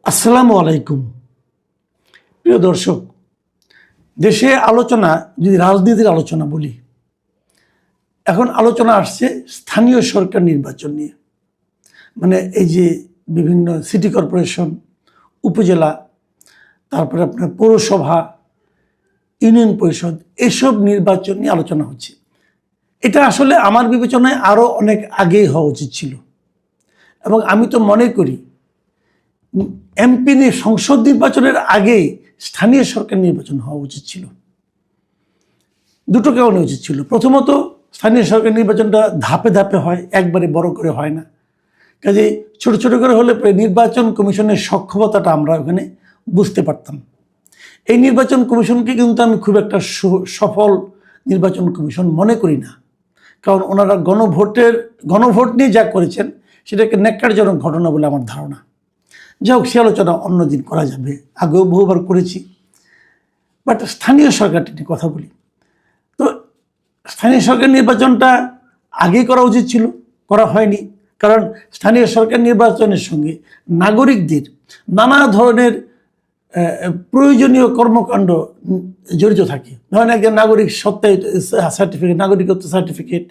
আসসালামু আলাইকুম। প্রিয় দর্শক, দেশে আলোচনা, যদি রাজনীতির আলোচনা বলি, এখন আলোচনা আসছে স্থানীয় সরকার নির্বাচন নিয়ে। মানে এই যে বিভিন্ন সিটি কর্পোরেশন, উপজেলা, তারপরে আপনার পৌরসভা, ইউনিয়ন পরিষদ, এসব নির্বাচন নিয়ে আলোচনা হচ্ছে। এটা আসলে আমার বিবেচনায় আরও অনেক আগেই হওয়া উচিত ছিল। এবং আমি তো মনে করি এমপি সংসদ নির্বাচনের আগেই স্থানীয় সরকার নির্বাচন হওয়া উচিত ছিল। দুটো কারণে উচিত ছিল। প্রথমত, স্থানীয় সরকার নির্বাচনটা ধাপে ধাপে হয়, একবারে বড় করে হয় না। কাজেই ছোট ছোট করে হলে নির্বাচন কমিশনের সক্ষমতাটা আমরা ওখানে বুঝতে পারতাম। এই নির্বাচন কমিশনকে কিন্তু আমি খুব একটা সফল নির্বাচন কমিশন মনে করি না। কারণ ওনারা গণভোট নিয়ে যা করেছেন সেটাকে ন্যাক্কারজনক ঘটনা বলে আমার ধারণা। যাই হোক, সে আলোচনা অন্যদিন করা যাবে, আগেও বহুবার করেছি। বাট স্থানীয় সরকারটি নিয়ে কথা বলি। তো স্থানীয় সরকার নির্বাচনটা আগেই করা উচিত ছিল, করা হয়নি। কারণ স্থানীয় সরকার নির্বাচনের সঙ্গে নাগরিকদের নানা ধরনের প্রয়োজনীয় কর্মকাণ্ড জড়িত থাকে। ধরেন একজন নাগরিক সত্ত্বায়িত সার্টিফিকেট, নাগরিকত্ব সার্টিফিকেট,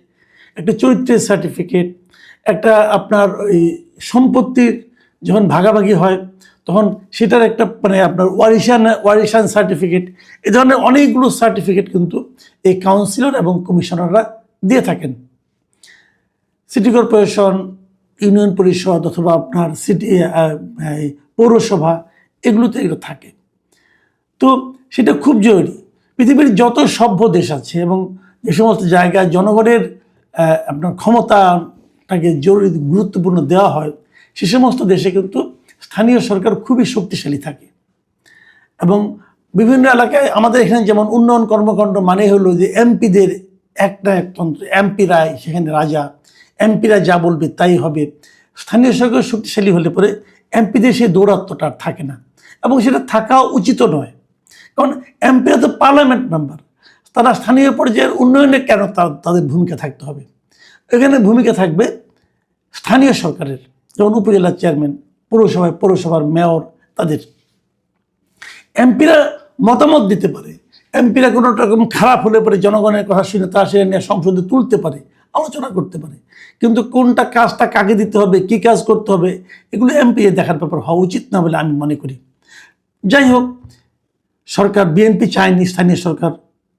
একটা চরিত্রের সার্টিফিকেট, একটা আপনার ওই সম্পত্তির যখন ভাগাভাগি হয় তখন সেটার একটা আপনার ওয়ারিশান সার্টিফিকেট, এ ধরনের অনেকগুলো সার্টিফিকেট কিন্তু এই কাউন্সিলর এবং কমিশনাররা দিয়ে থাকেন। সিটি কর্পোরেশন, ইউনিয়ন পরিষদ অথবা আপনার পৌরসভা, এগুলোতে এগুলো থাকে। তো সেটা খুব জরুরি। পৃথিবীর যত সভ্য দেশ আছে এবং যে সমস্ত জায়গায় জনগণের আপনার ক্ষমতাটাকে জরুরি গুরুত্বপূর্ণ দেওয়া হয়, সে সমস্ত দেশে কিন্তু স্থানীয় সরকার খুবই শক্তিশালী থাকে। এবং বিভিন্ন এলাকায় আমাদের এখানে যেমন উন্নয়ন কর্মকাণ্ড মানে হলো যে এমপিদের একটা একতন্ত্র, এমপিরাই সেখানে রাজা, এমপিরা যা বলবে তাই হবে। স্থানীয় সরকার শক্তিশালী হলে পরে এমপিদের সেই দৌরাত্ম্যটা আর থাকে না, এবং সেটা থাকা উচিত নয়। কারণ এমপিরা তো পার্লামেন্ট মেম্বার, তারা স্থানীয় পর্যায়ের উন্নয়নে কেন তাদের ভূমিকা থাকতে হবে? এখানে ভূমিকা থাকবে স্থানীয় সরকারের, যেমন উপজেলার চেয়ারম্যান, পৌরসভার মেয়র, তাদের। এমপিরা মতামত দিতে পারে, এমপিরা কোনো রকম খারাপ হলে পরে জনগণের কথা শুনে তা সে নিয়ে সংসদে তুলতে পারে, আলোচনা করতে পারে। কিন্তু কোনটা কাজটা কাকে দিতে হবে, কী কাজ করতে হবে, এগুলো এমপি দেখার ব্যাপার হওয়া উচিত না বলে আমি মনে করি। যাই হোক, সরকার বিএনপি চায়নি স্থানীয় সরকার,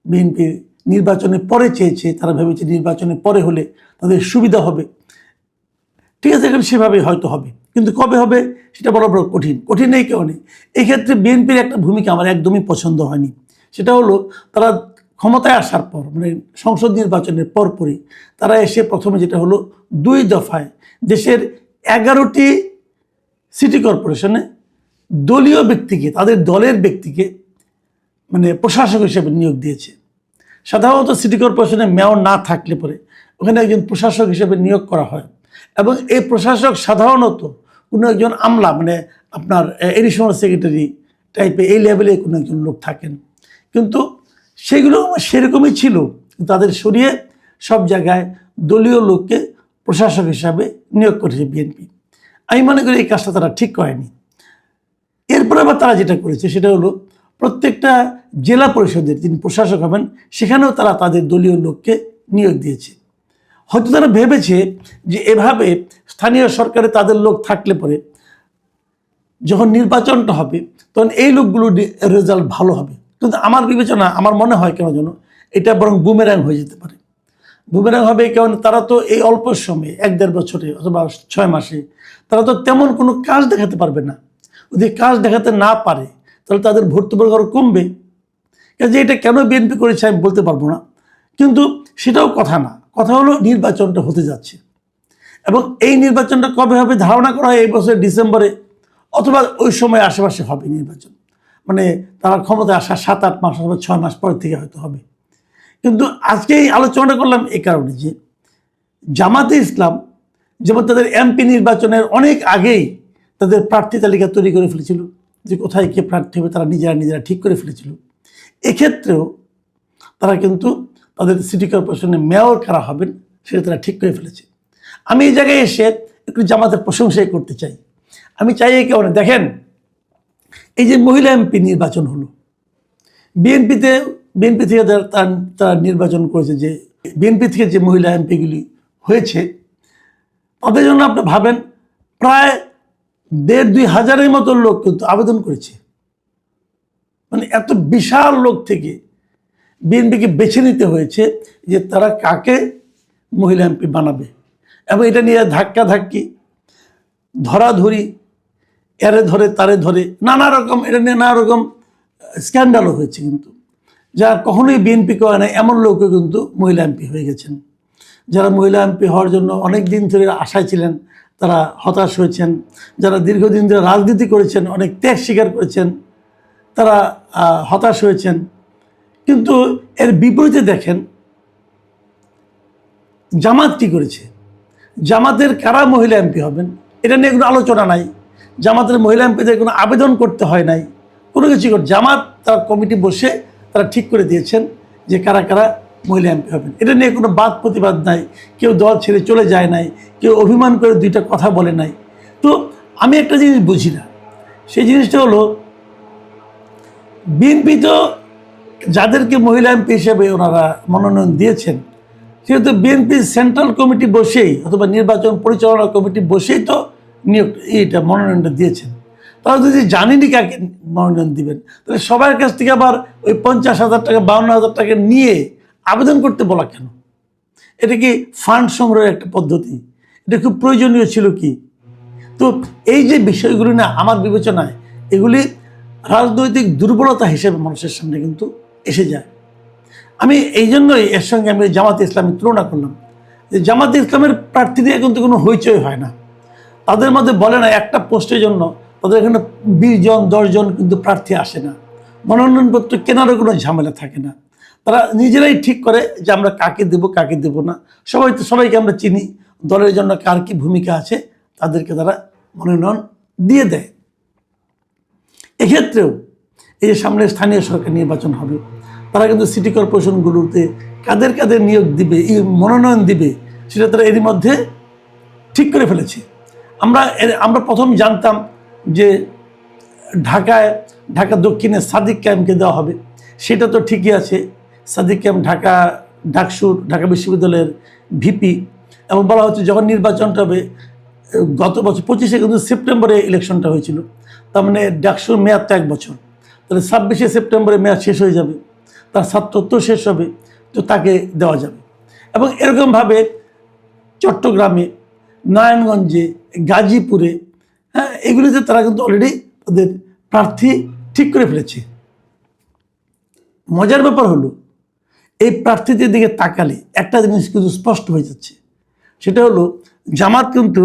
বিএনপি নির্বাচনের পরে চেয়েছে। তারা ভেবেছে নির্বাচনের পরে হলে তাদের সুবিধা হবে। ঠিক আছে, এখন সেভাবেই হয়তো হবে, কিন্তু কবে হবে সেটা বড় কঠিন এই কারণে। এক্ষেত্রে বিএনপির একটা ভূমিকা আমার একদমই পছন্দ হয়নি। সেটা হলো, তারা ক্ষমতায় আসার পর মানে সংসদ নির্বাচনের পরপরই তারা এসে প্রথমে যেটা হলো 2 দফায় দেশের 11টি সিটি কর্পোরেশনে দলীয় ব্যক্তিকে, তাদের দলের ব্যক্তিকে মানে প্রশাসক হিসেবে নিয়োগ দিয়েছে। সাধারণত সিটি কর্পোরেশনে মেয়র না থাকলে পরে ওখানে একজন প্রশাসক হিসেবে নিয়োগ করা হয়, এবং এই প্রশাসক সাধারণত কোনো একজন আমলা মানে আপনার এডিশনাল সেক্রেটারি টাইপের এই লেভেলে কোনো একজন লোক থাকেন। কিন্তু সেগুলো সেরকমই ছিল, তাদের সরিয়ে সব জায়গায় দলীয় লোককে প্রশাসক হিসাবে নিয়োগ করেছে বিএনপি। আমি মনে করি এই কাজটা তারা ঠিক করেনি। এরপরে আবার তারা যেটা করেছে সেটা হলো, প্রত্যেকটা জেলা পরিষদের যিনি প্রশাসক হবেন সেখানেও তারা তাদের দলীয় লোককে নিয়োগ দিয়েছে। হয়তো তারা ভেবেছে যে এভাবে স্থানীয় সরকারে তাদের লোক থাকলে পরে যখন নির্বাচনটা হবে তখন এই লোকগুলোর রেজাল্ট ভালো হবে। কিন্তু আমার বিবেচনা, আমার মনে হয় কেন যেন এটা বরং বুমেরাং হয়ে যেতে পারে। বুমেরাং হবে কারণ তারা তো এই অল্প সময়ে 1-1.5 বছরে অথবা 6 মাসে তারা তো তেমন কোনো কাজ দেখাতে পারবে না। যদি কাজ দেখাতে না পারে তাহলে তাদের ভর্তি বর্গ আরও কমবে। কাজে এটা কেন বিএনপি করেছে আমি বলতে পারবো না, কিন্তু সেটাও কথা না। কথা হলো নির্বাচনটা হতে যাচ্ছে, এবং এই নির্বাচনটা কবে হবে ধারণা করা হয় এই বছর ডিসেম্বরে অথবা ওই সময় আশেপাশে হবে নির্বাচন। মানে তারা ক্ষমতায় আসা 7-8 মাস অথবা 6 মাস পর থেকে হয়তো হবে। কিন্তু আজকে এই আলোচনাটা করলাম এই কারণে যে জামাতে ইসলাম যেমন তাদের এমপি নির্বাচনের অনেক আগেই তাদের প্রার্থী তালিকা তৈরি করে ফেলেছিল, যে কোথায় কে প্রার্থী হবে তারা নিজেরা ঠিক করে ফেলেছিল। এক্ষেত্রেও তারা কিন্তু তাদের সিটি কর্পোরেশনে মেয়র কারা হবেন সেটা তারা ঠিক করে ফেলেছে। আমি এই জায়গায় এসে একটু জামাতের প্রশংসাই করতে চাই। আমি চাই এই কারণে, দেখেন এই যে মহিলা এমপি নির্বাচন হলো, বিএনপি থেকে তারা নির্বাচন করেছে, যে বিএনপি থেকে যে মহিলা এমপিগুলি হয়েছে তাদের জন্য আপনি ভাবেন প্রায় 1,500-2,000-এর মতো লোক কিন্তু আবেদন করেছে। মানে এত বিশাল লোক থেকে বিএনপিকে বেছে নিতে হয়েছে যে তারা কাকে মহিলা এমপি বানাবে, এবং এটা নিয়ে ধাক্কাধাক্কি, ধরাধরি, এরে ধরে তারে ধরে নানা রকম, এটা নিয়ে নানা রকম স্ক্যান্ডালও হয়েছে, কিন্তু যা কখনোই বিএনপি করে না এমন লোকও কিন্তু মহিলা এমপি হয়ে গেছেন। যারা মহিলা এমপি হওয়ার জন্য অনেক দিন ধরে আশায় ছিলেন তারা হতাশ হয়েছেন। যারা দীর্ঘদিন ধরে রাজনীতি করেছেন, অনেক ত্যাগ স্বীকার করেছেন, তারা হতাশ হয়েছেন। কিন্তু এর বিপরীতে দেখেন জামাত কি করেছে। জামাতের কারা মহিলা এমপি হবেন এটা নিয়ে কোনো আলোচনা নাই। জামাতের মহিলা এমপিদের কোনো আবেদন করতে হয় নাই, কোনো কিছু জামাত তার কমিটি বসে তারা ঠিক করে দিয়েছেন যে কারা কারা মহিলা এমপি হবেন। এটা নিয়ে কোনো বাদ প্রতিবাদ নাই, কেউ দল ছেড়ে চলে যায় নাই, কেউ অভিমান করে দুইটা কথা বলে নাই। তো আমি একটা জিনিস বুঝি না, সেই জিনিসটা হলো বিএনপি তো যাদেরকে মহিলা এমপি হিসেবে ওনারা মনোনয়ন দিয়েছেন সেহেতু বিএনপির সেন্ট্রাল কমিটি বসেই অথবা নির্বাচন পরিচালনা কমিটি বসেই তো এইটা মনোনয়নটা দিয়েছেন। তারা যদি জানেনি কাকে মনোনয়ন দিবেন তাহলে সবার কাছ থেকে আবার ওই 50,000 টাকা 52,000 টাকা নিয়ে আবেদন করতে বলা কেন? এটা কি ফান্ড সংগ্রহের একটা পদ্ধতি? এটা খুব প্রয়োজনীয় ছিল কি? তো এই যে বিষয়গুলি না আমার বিবেচনায় এগুলি রাজনৈতিক দুর্বলতা হিসেবে মানুষের সামনে কিন্তু এসে যায়। আমি এই জন্যই এর সঙ্গে আমি জামাতে ইসলামের তুলনা করলাম যে জামাতে ইসলামের প্রার্থী দিয়ে কিন্তু কোনো হইচই হয় না। তাদের মধ্যে বলে না একটা পোস্টের জন্য তাদের এখানে 20 জন 10 জন কিন্তু প্রার্থী আসে না, মনোনয়নপত্র কেনারও কোনো ঝামেলা থাকে না। তারা নিজেরাই ঠিক করে যে আমরা কাকে দেব কাকে দেব না। সবাইকে আমরা চিনি, দলের জন্য কার কি ভূমিকা আছে তাদেরকে তারা মনোনয়ন দিয়ে দেয়। এক্ষেত্রেও এই যে সামনে স্থানীয় সরকার নির্বাচন হবে, তারা কিন্তু সিটি কর্পোরেশনগুলোতে কাদের কাদের নিয়োগ দিবে, এই মনোনয়ন দিবে সেটা তারা এরই মধ্যে ঠিক করে ফেলেছে। আমরা প্রথম জানতাম যে ঢাকা দক্ষিণে সাদিক ক্যাম্পকে দেওয়া হবে, সেটা তো ঠিকই আছে। সাদিক ক্যাম্প ঢাকা বিশ্ববিদ্যালয়ের ভিপি, এবং বলা হচ্ছে যখন নির্বাচনটা হবে গত বছর 25-এ কিন্তু সেপ্টেম্বরে ইলেকশনটা হয়েছিল, তার মানে ডাকসুর মেয়াদ তো 1 বছর, তাহলে 26শে সেপ্টেম্বরে মেয়াদ শেষ হয়ে যাবে, তার ছাত্রত্ব শেষ হবে, তো তাকে দেওয়া যাবে। এবং এরকমভাবে চট্টগ্রামে, নারায়ণগঞ্জে, গাজীপুরে, হ্যাঁ, এগুলিতে তারা কিন্তু অলরেডি তাদের প্রার্থী ঠিক করে ফেলেছে। মজার ব্যাপার হলো এই প্রার্থীদের দিকে তাকালে একটা জিনিস কিন্তু স্পষ্ট হয়ে যাচ্ছে, সেটা হলো জামাত কিন্তু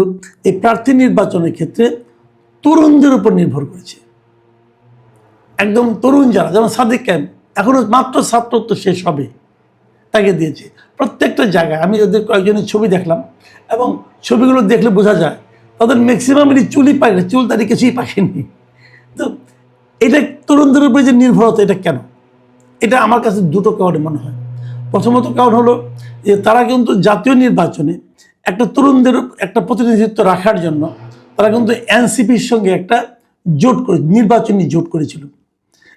এই প্রার্থী নির্বাচনের ক্ষেত্রে তরুণদের উপর নির্ভর করেছে। একদম তরুণ যারা, যেমন সাদিক ক্যাম্প এখনো মাত্র ছাত্রত্ব শেষ হবে, তাকে দিয়েছে। প্রত্যেকটা জায়গায় আমি ওদের কয়েকজনের ছবি দেখলাম, এবং ছবিগুলো দেখলে বোঝা যায় তাদের ম্যাক্সিমামেরই চুল দাড়ি কিছুই পাকেনি। তো এটা তরুণদের উপরে যে নির্ভরতা, এটা কেন? এটা আমার কাছে দুটো কারণে মনে হয়। প্রথমত কারণ হলো যে তারা কিন্তু জাতীয় নির্বাচনে একটা তরুণদের একটা প্রতিনিধিত্ব রাখার জন্য তারা কিন্তু এনসিপির সঙ্গে একটা নির্বাচনী জোট করেছিল,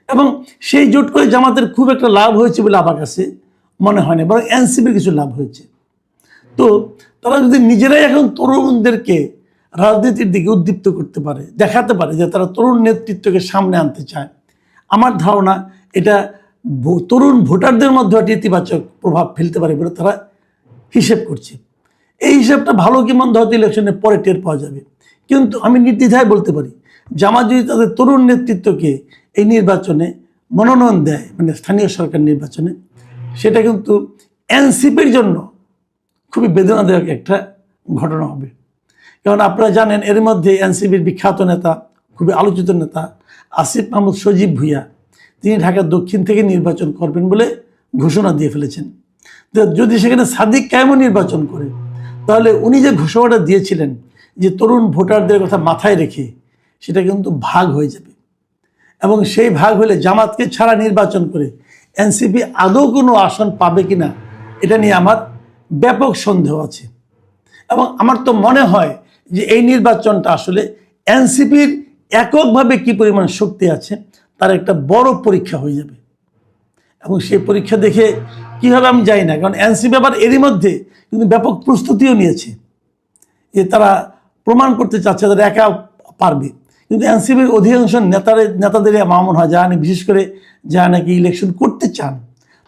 এবং সেই জোট করে জামাতের খুব একটা লাভ হয়েছে বলে আমার কাছে মনে হয় না, বরং এনসিপির কিছু লাভ হয়েছে। তো তারা যদি নিজেরাই এখন তরুণদেরকে রাজনীতির দিকে উদ্দীপ্ত করতে পারে, দেখাতে পারে যে তারা তরুণ নেতৃত্বকে সামনে আনতে চায়, আমার ধারণা এটা তরুণ ভোটারদের মধ্যে একটা ইতিবাচক প্রভাব ফেলতে পারে বলে তারা হিসেব করছে। এই হিসাবটা ভালো কি মন্দ হয়তো ইলেকশনের পরে টের পাওয়া যাবে, কিন্তু আমি নির্দ্বিধায় বলতে পারি জামাত যদি তাদের তরুণ নেতৃত্বকে এই নির্বাচনে মনোনয়ন দেয়, মানে স্থানীয় সরকার নির্বাচনে, সেটা কিন্তু এনসিপির জন্য খুবই বেদনাদায়ক একটা ঘটনা হবে। কারণ আপনারা জানেন এর মধ্যে এনসিপির বিখ্যাত নেতা, খুবই আলোচিত নেতা আসিফ মাহমুদ সজীব ভুইয়া, তিনি ঢাকা দক্ষিণ থেকে নির্বাচন করবেন বলে ঘোষণা দিয়ে ফেলেছেন। যদি সেখানে সাদিক ক্যাম্পও নির্বাচন করে তাহলে উনি যে ঘোষণাটা দিয়েছিলেন যে তরুণ ভোটারদের কথা মাথায় রেখে, সেটা কিন্তু ভাগ হয়ে যাবে, এবং সেই ভাগ হলে জামাতকে ছাড়া নির্বাচন করে এনসিপি আদৌ কোনো আসন পাবে কিনা এটা নিয়ে আমার ব্যাপক সন্দেহ আছে। এবং আমার তো মনে হয় যে এই নির্বাচনটা আসলে এনসিপির এককভাবে কি পরিমাণ শক্তি আছে তার একটা বড় পরীক্ষা হয়ে যাবে। এবং সেই পরীক্ষা দেখে কীভাবে আমি জানি না, কারণ এনসিপি আবার এরই মধ্যে কিন্তু ব্যাপক প্রস্তুতিও নিয়েছে যে তারা প্রমাণ করতে চাচ্ছে তারা একা পারবে। কিন্তু এনসিপির অধিকাংশ নেতাদের আমার মনে হয়, যারা বিশেষ করে যারা নাকি ইলেকশন করতে চান,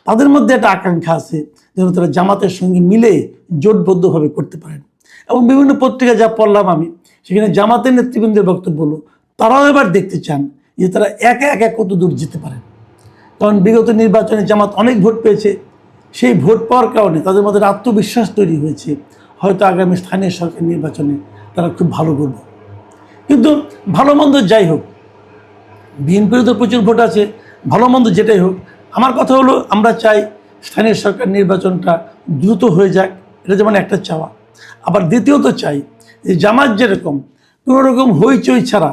তাদের মধ্যে একটা আকাঙ্ক্ষা আছে যেন তারা জামাতের সঙ্গে মিলে জোটবদ্ধভাবে করতে পারেন। এবং বিভিন্ন পত্রিকা যা পড়লাম আমি, সেখানে জামাতের নেতৃবৃন্দের বক্তব্য হলো তারাও এবার দেখতে চান যে তারা একা একা কত দূর যেতে পারেন। কারণ বিগত নির্বাচনে জামাত অনেক ভোট পেয়েছে, সেই ভোট পাওয়ার কারণে তাদের মধ্যে আত্মবিশ্বাস তৈরি হয়েছে, হয়তো আগামী স্থানীয় সরকার নির্বাচনে তারা খুব ভালো করবে। কিন্তু ভালো মন্দ যাই হোক, বিএনপির তো প্রচুর ভোট আছে, ভালো মন্দ যেটাই হোক, আমার কথা হলো আমরা চাই স্থানীয় সরকার নির্বাচনটা দ্রুত হয়ে যাক, এটা যেমন একটা চাওয়া। আবার দ্বিতীয়ত চাই যে জামাত যেরকম কোনো রকম হইচই ছাড়া